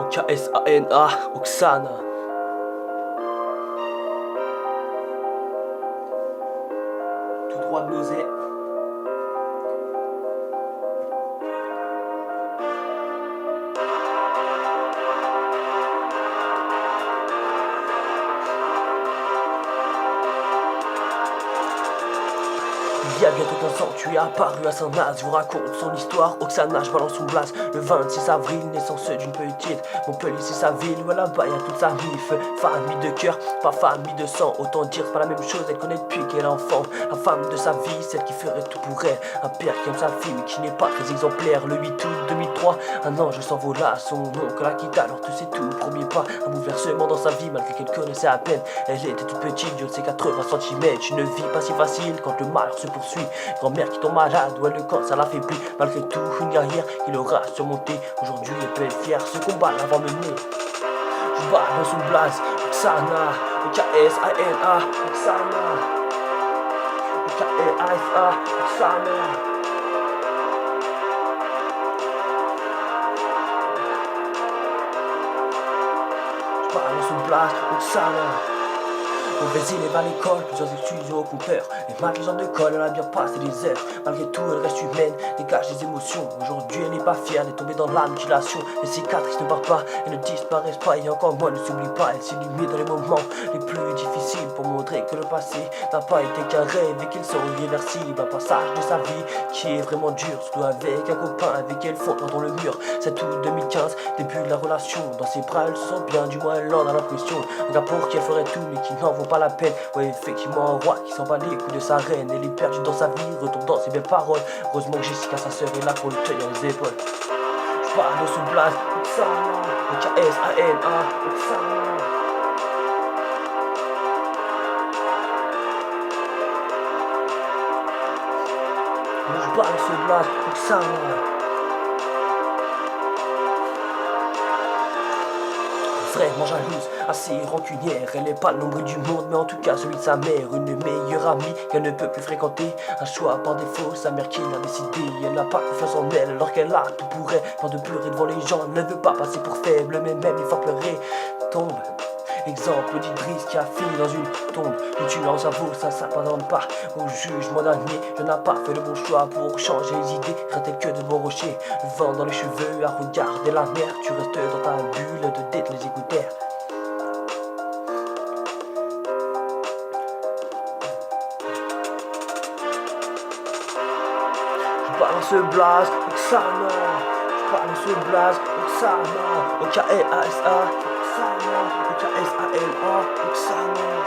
Oksana, Oksana. Tout droit de l'oser. Il y a bientôt 15 ans, tu es apparu à Saint-Naz. Je vous raconte son histoire, Oksana, je balance son blase. Le 26 avril, naissance d'une petite Montpellier, c'est sa ville, où là-bas y'a toute sa mif. Famille de cœur, pas famille de sang. Autant dire, c'est pas la même chose, elle connaît depuis qu'elle est enfant. La femme de sa vie, celle qui ferait tout pour elle. Un père qui aime sa fille, mais qui n'est pas très exemplaire. Le 8 août 2003, un ange s'envola. Son oncle la quitta, alors tu sais tout, premier pas. Un bouleversement dans sa vie, malgré qu'elle connaissait à peine. Elle était toute petite, Dieu de ses 80 cm. Une vie pas si facile quand le malheur se poursuit. Grand-mère qui tombe malade, ouais, le cancer l'affaiblit. Malgré tout, une guerrière qu'il aura surmonté. Aujourd'hui, elle peut être fière, ce combat l'avant mené. Je bats dans son blaze, Oksana, O-K-S-A-N-A, Oksana, O-K-S-A, Oksana. Je bats dans son blaze, Oksana. Mauvaise élève à l'école, plusieurs exclusions au compteur. Et malgré les gens de colle, elle a bien passé des heures. Malgré tout, elle reste humaine, dégage des émotions. Aujourd'hui, elle n'est pas fière d'être tombée dans la mutilation. Les cicatrices ne partent pas, elles ne disparaissent pas. Et encore moins ne s'oublie pas, elle s'illumine dans les moments les plus difficiles. Pour montrer que le passé n'a pas été qu'un rêve et qu'ils sont irréversibles. Un passage de sa vie qui est vraiment dur, surtout avec un copain avec elle fondant dans le mur. C'est août 2015, début de la relation. Dans ses bras, elle se sent bien, du moins elle en a l'impression. Un gars pour qui elle ferait tout, mais qui n'en vaut pas la peine. Ouais, effectivement, un roi qui s'en bat les coups de sa reine. Elle est perdue dans sa vie, retombe dans ses belles paroles. Heureusement que Jessica, sa sœur, est là pour le tenir les épaules. Je parle de ce blase, Oksana, O-K-S-A-N-A, Oksana. Je parle de ce blase, Oksana. Vraiment jalouse, assez rancunière. Elle n'est pas le nombre du monde, mais en tout cas celui de sa mère. Une meilleure amie qu'elle ne peut plus fréquenter. Un choix par défaut, sa mère qui l'a décidé. Elle n'a pas confiance en elle alors qu'elle a tout pour elle. Peur de pleurer devant les gens, elle ne veut pas passer pour faible. Mais même les fois pleurer tombe. Exemple d'Idriss qui a fini dans une tombe. Le tueur en cerveau, ça pardonne pas. Au jugement dernier, je n'ai pas fait le bon choix pour changer les idées. Reste que de bons rochers, le vent dans les cheveux, à regarder la mer. Tu restes dans ta bulle de tête, les écouteurs. Je balance ce blase, Oksana. Je balance ce blase, Oksana. O-K-S-A, Oksana. O-K-S-A-N-A, Oksana.